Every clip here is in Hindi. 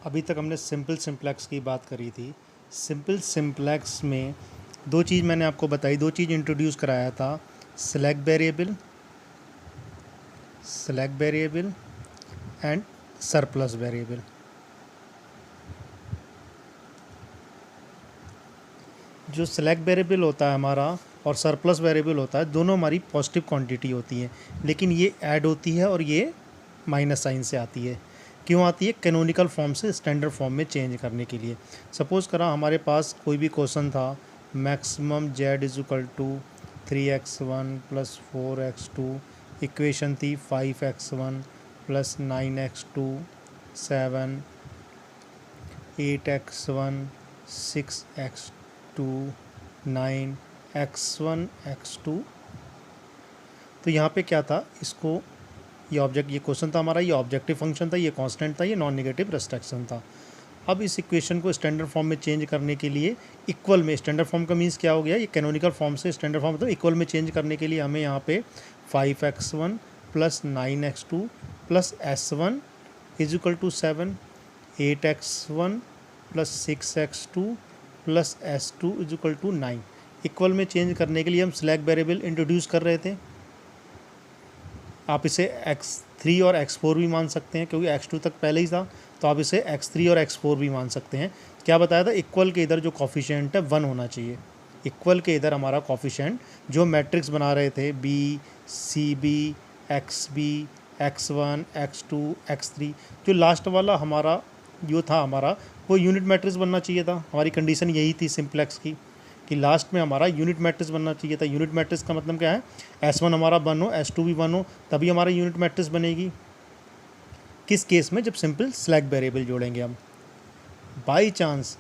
अभी तक हमने सिंपल सिंप्लेक्स की बात करी थी। सिंपल सिंप्लेक्स में दो चीज़ मैंने आपको बताई, दो चीज़ इंट्रोड्यूस कराया था, select variable and surplus variable. जो सेलेक्ट वेरिएबल होता है हमारा और सरप्लस वेरिएबल होता है, दोनों हमारी पॉजिटिव क्वांटिटी होती है, लेकिन ये ऐड होती है और ये माइनस साइन से आती है। क्यों आती है? कैनोनिकल फॉर्म से स्टैंडर्ड फॉर्म में चेंज करने के लिए। सपोज़ करा हमारे पास कोई भी क्वेश्चन था, maximum Z is equal to 3x1 plus 4x2, equation थी 5x1 plus 9x2 7, 8x1 6x2 9, x1 x2। तो यहाँ पे क्या था, इसको ये क्वेश्चन था हमारा, ये ऑब्जेक्टिव फंक्शन था, ये कांस्टेंट था, ये नॉन नेगेटिव रिस्ट्रिक्शन था। अब इस इक्वेशन को स्टैंडर्ड फॉर्म में चेंज करने के लिए इक्वल में, स्टैंडर्ड फॉर्म का मीन्स क्या हो गया, ये कैनोनिकल फॉर्म से स्टैंडर्ड फॉर्म, तो इक्वल में चेंज करने के लिए हमें यहाँ पे 5x1 plus 9x2 plus s1 is equal to 7, 8x1 plus 6x2 plus s2 is equal to 9। Equal में चेंज करने के लिए हम स्लैक वेरिएबल इंट्रोड्यूस कर रहे थे। आप इसे x3 और x4 भी मान सकते हैं, क्योंकि x2 तक पहले ही था, तो आप इसे x3 और x4 भी मान सकते हैं। क्या बताया था? इक्वल के इधर जो कॉफिशिएंट है 1 होना चाहिए। इक्वल के इधर हमारा कॉफिशिएंट, जो मैट्रिक्स बना रहे थे b c b x b x1 x2 x3, जो लास्ट वाला हमारा जो था हमारा, वो यूनिट मैट्रिक्स बनना चाहिए था। हमारी कंडीशन यही थी सिंप्लेक्स की, कि लास्ट में हमारा यूनिट मैट्रिक्स बनना चाहिए था। यूनिट मैट्रिक्स का मतलब क्या है? S1 हमारा 1 हो, S2 भी 1 हो, तभी हमारा यूनिट मैट्रिक्स बनेगी। किस केस में? जब सिंपल स्लैक वेरिएबल जोड़ेंगे हम। बाई चांस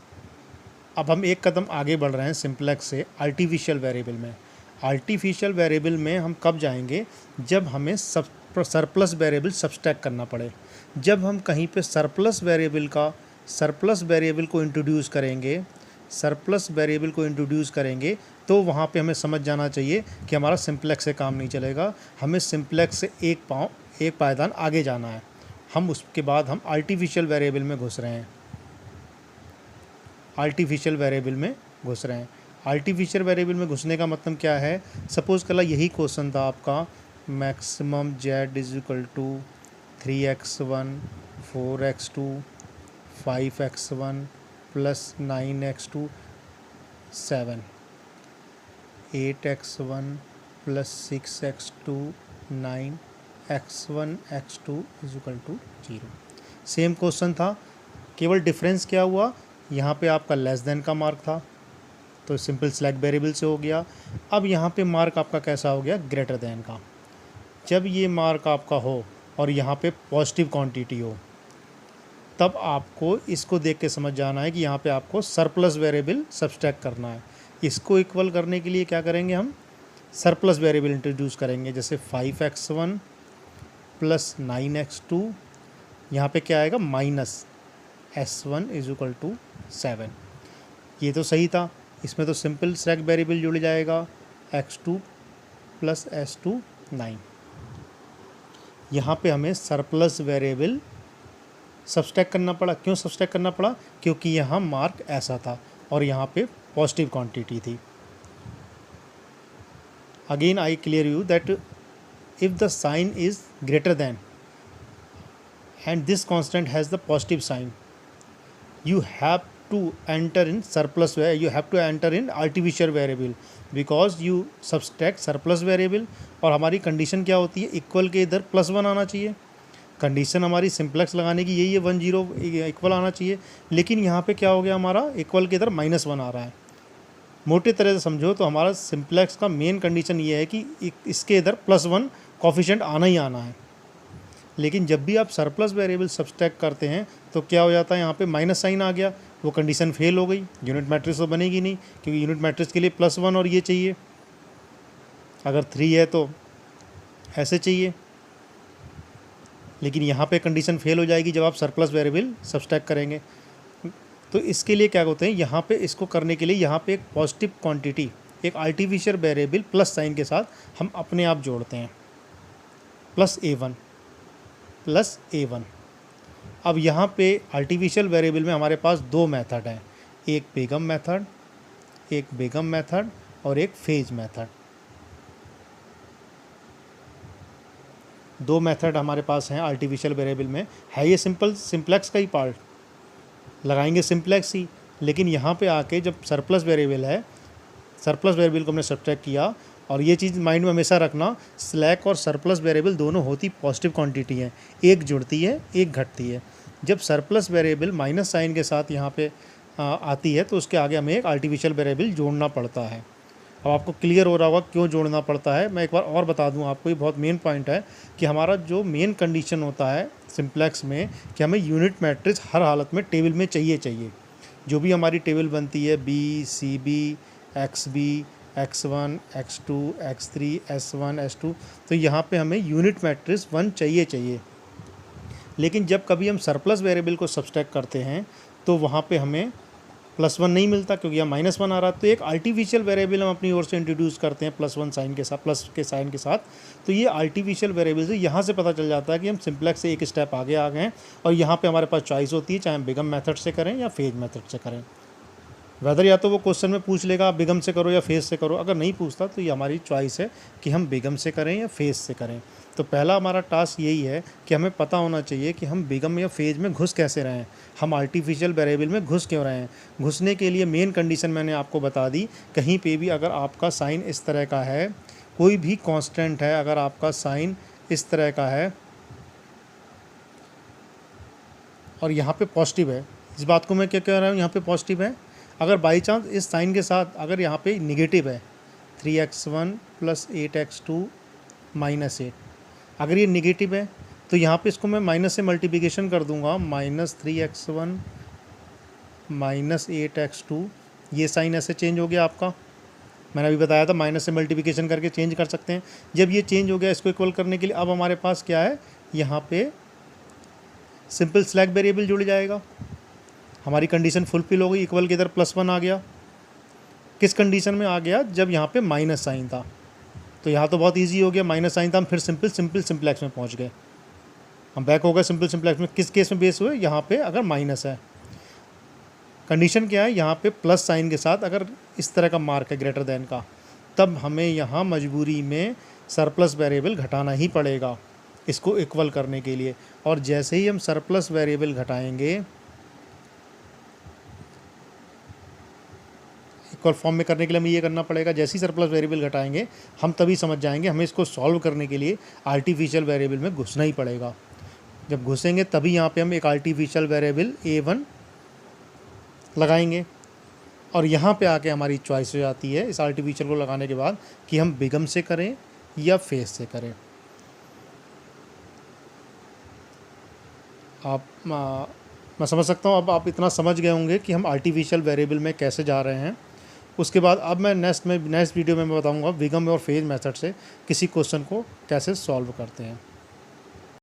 अब हम एक कदम आगे बढ़ रहे हैं सिंप्लेक्स से आर्टिफिशियल वेरिएबल में। आर्टिफिशियल वेरिएबल में हम कब जाएंगे? जब हमें सरप्लस वेरिएबल सब्सट्रैक्ट करना पड़े। जब हम कहीं पे सरप्लस वेरिएबल को इंट्रोड्यूस करेंगे, तो वहाँ पे हमें समझ जाना चाहिए कि हमारा सिंप्लेक्स से काम नहीं चलेगा। हमें सिंप्लेक्स से एक पायदान आगे जाना है। हम उसके बाद हम आर्टिफिशियल वेरिएबल में घुस रहे हैं। आर्टिफिशियल वेरिएबल में घुसने का मतलब क्या है? सपोज़ कल यही क्वेश्चन था आपका, maximum Z is equal to 3x1 4x2 5x1 plus 9x2 7, 8x1 plus 6x2 9, x1 x2 is equal to 0। Same question था, केवल डिफरेंस क्या हुआ? यहाँ पे आपका लेस देन का मार्क था, तो सिंपल सेलेक्ट वेरिएबल से हो गया। अब यहाँ पे मार्क आपका कैसा हो गया? ग्रेटर देन का। जब ये मार्क आपका हो और यहाँ पे पॉजिटिव क्वांटिटी हो, तब आपको इसको देख के समझ जाना है कि यहाँ पे आपको सरप्लस वेरिएबल सब्सट्रैक्ट करना है। इसको इक्वल करने के लिए क्या करेंगे? हम सरप्लस वेरिएबल इंट्रोड्यूस करेंगे, जैसे 5x1 प्लस 9x2, यहाँ पे क्या आएगा? Minus s1 is equal to 7। ये तो सही था, इसमें तो सिंपल स्लैक वेरिएबल जुड़ जाएगा, x2 प्लस s2 9। यहाँ पे हमें सरप्लस वेरिएबल सब्सट्रैक्ट करना पड़ा। क्यों सब्सट्रैक्ट करना पड़ा? क्योंकि यहाँ मार्क ऐसा था और यहाँ पे पॉजिटिव क्वांटिटी थी। Again I clear you that if the sign is greater than and this constant has the positive sign, you have to enter in artificial variable, because you subtract surplus variable। और हमारी कंडीशन क्या होती है? इक्वल के इधर +1 आना चाहिए। कंडीशन हमारी सिंप्लेक्स लगाने की यही है, 1 0 इक्वल आना चाहिए। लेकिन यहाँ पे क्या हो गया? हमारा इक्वल के इधर -1 आ रहा है। मोटे तरह से समझो तो हमारा सिंप्लेक्स का मेन कंडीशन ये है कि इसके इधर +1 कॉफिशिएंट आना ही आना है। लेकिन जब भी आप सरप्लस वेरिएबल सब्सट्रैक्ट करते हैं तो क्या हो जाता है? यहाँ पे माइनस साइन आ गया, वो कंडीशन फेल हो गई, यूनिट मैट्रिक्स तो बनेगी नहीं, क्योंकि यूनिट मैट्रिक्स के लिए +1 और ये चाहिए। अगर 3 है तो ऐसे चाहिए, लेकिन यहाँ पे कंडीशन फेल हो जाएगी जब आप सरप्लस वेरिएबल सब्सट्रैक्ट करेंगे। तो इसके लिए क्या होते हैं? यहाँ पे इसको करने के लिए यहाँ पे एक पॉजिटिव क्वांटिटी, एक आर्टिफिशियल वेरिएबल प्लस साइन के साथ हम अपने आप जोड़ते हैं, +a1। अब यहाँ पे आर्टिफिशियल वेरिएबल में हमारे पास दो मेथड हैं, एक बेगम मेथड और एक फेज मेथड। दो मेथड हमारे पास हैं आर्टिफिशियल वेरिएबल में। है ये सिंप्लेक्स का ही पार्ट, लगाएंगे सिंप्लेक्स ही, लेकिन यहाँ पे आके जब सरप्लस वेरिएबल है, सरप्लस वेरिएबल को हमने सब्ट्रैक्ट किया। और ये चीज़ माइंड में हमेशा रखना, स्लैक और सरप्लस वेरिएबल दोनों होती पॉजिटिव क्वांटिटी हैं, एक जुड़ती है एक घटती है। जब सरप्लस वेरिएबल माइनस साइन के साथ यहाँ पे आती है तो उसके आगे हमें एक आर्टिफिशियल वेरिएबल जोड़ना पड़ता है। अब आपको क्लियर हो रहा होगा क्यों जोड़ना पड़ता है। मैं एक बार और बता दूं आपको, ये बहुत मेन पॉइंट है कि हमारा जो मेन कंडीशन होता है सिंप्लेक्स में कि हमें यूनिट मैट्रिक्स हर हालत में टेबल में चाहिए। जो भी हमारी टेबल बनती है B C B X B x1 x2 x3 s1 s2, तो यहाँ पे हमें यूनिट मैट्रिक्स 1 चाहिए। लेकिन जब कभी हम सरप्लस वेरिएबल को सब्सट्रैक्ट करते हैं तो वहाँ पे हमें +1 नहीं मिलता, क्योंकि यहाँ -1 आ रहा है। तो एक आर्टिफिशियल वेरिएबल हम अपनी ओर से इंट्रोड्यूस करते हैं +1 साइन के साथ, प्लस के साइन के साथ। तो ये आर्टिफिशियल वेरिएबल से यहाँ से पता चल जाता है कि हम सिंप्लेक्स से एक स्टेप आगे आ गए हैं। और यहाँ पे हमारे पास चॉइस होती है, चाहे हम बिगम मेथड से करें या फेज मेथड से करें। वेदर या तो वो क्वेश्चन में पूछ लेगा बिगम से करो या फेज से करो, अगर नहीं पूछता तो ये हमारी चॉइस है कि हम बिगम से करें या फेज से करें। तो पहला हमारा टास्क यही है कि हमें पता होना चाहिए कि हम बिगम या फेज में घुस कैसे रहे हैं, हम आर्टिफिशियल वेरिएबल में घुस क्यों रहे हैं। घुसने के लिए मेन कंडीशन मैंने आपको बता दी, कहीं पे भी अगर आपका साइन इस तरह का है, कोई भी कांस्टेंट है, अगर आपका साइन इस तरह का है और यहाँ पे पॉजिटिव है, इस बात को मैं क्या कह रहा हूँ, यहाँ पे पॉजिटिव है। अगर बाई चांस इस साइन के साथ अगर यहाँ पे निगेटिव है 3x1 + 8x2 -8, अगर ये निगेटिव है तो यहाँ पे इसको मैं माइनस से मल्टीप्लिकेशन कर दूंगा, -3x1 -8x2। ये साइन ऐसे चेंज हो गया आपका, मैंने अभी बताया था माइनस से मल्टीप्लिकेशन करके चेंज कर सकते हैं। जब ये चेंज हो गया इसको इक्वल करने के लिए, अब हमारे पास क्या है, यहाँ पे सिंपल स्लैक वेरिएबल जुड़ जाएगा। हमारी कंडीशन फुलफिल हो गई, इक्वल के इधर +1 आ गया। किस कंडीशन में आ गया, जब यहाँ पे माइनस साइन था। तो यहाँ तो बहुत इजी हो गया, माइनस साइन था, हम फिर सिंप्लेक्स में पहुँच गए, हम बैक हो गए सिंप्लेक्स में। किस केस में बेस हुए, यहाँ पे अगर माइनस है, कंडीशन क्या है, यहाँ पे प्लस साइन के साथ अगर इस तरह का मार्क है ग्रेटर देन का, तब हमें यहाँ मजबूरी में सरप्लस वेरिएबल घटाना ही पड़ेगा इसको इक्वल करने के लिए। और जैसे ही हम सरप्लस वेरिएबल घटाएंगे, इक्वल फॉर्म में करने के लिए हमें ये करना पड़ेगा, जैसे ही सरप्लस वेरिएबल घटाएंगे हम तभी समझ जाएंगे हमें इसको सॉल्व करने के लिए आर्टिफिशियल वेरिएबल में घुसना ही पड़ेगा। जब घुसेंगे तभी यहाँ पे हम एक आर्टिफिशियल वेरिएबल a1 लगाएंगे और यहाँ पे आके हमारी चॉइस हो जाती है इस आर्टिफिशियल को लगाने के बाद कि हम बिगम से करें या फेज से करें। मैं समझ सकता हूँ अब आप इतना समझ गए होंगे कि हम आर्टिफिशियल वेरिएबल में कैसे जा रहे हैं। उसके बाद अब मैं नेक्स्ट वीडियो में मैं बताऊंगा बिगम और फेज मेथड से किसी क्वेश्चन को कैसे सॉल्व करते हैं।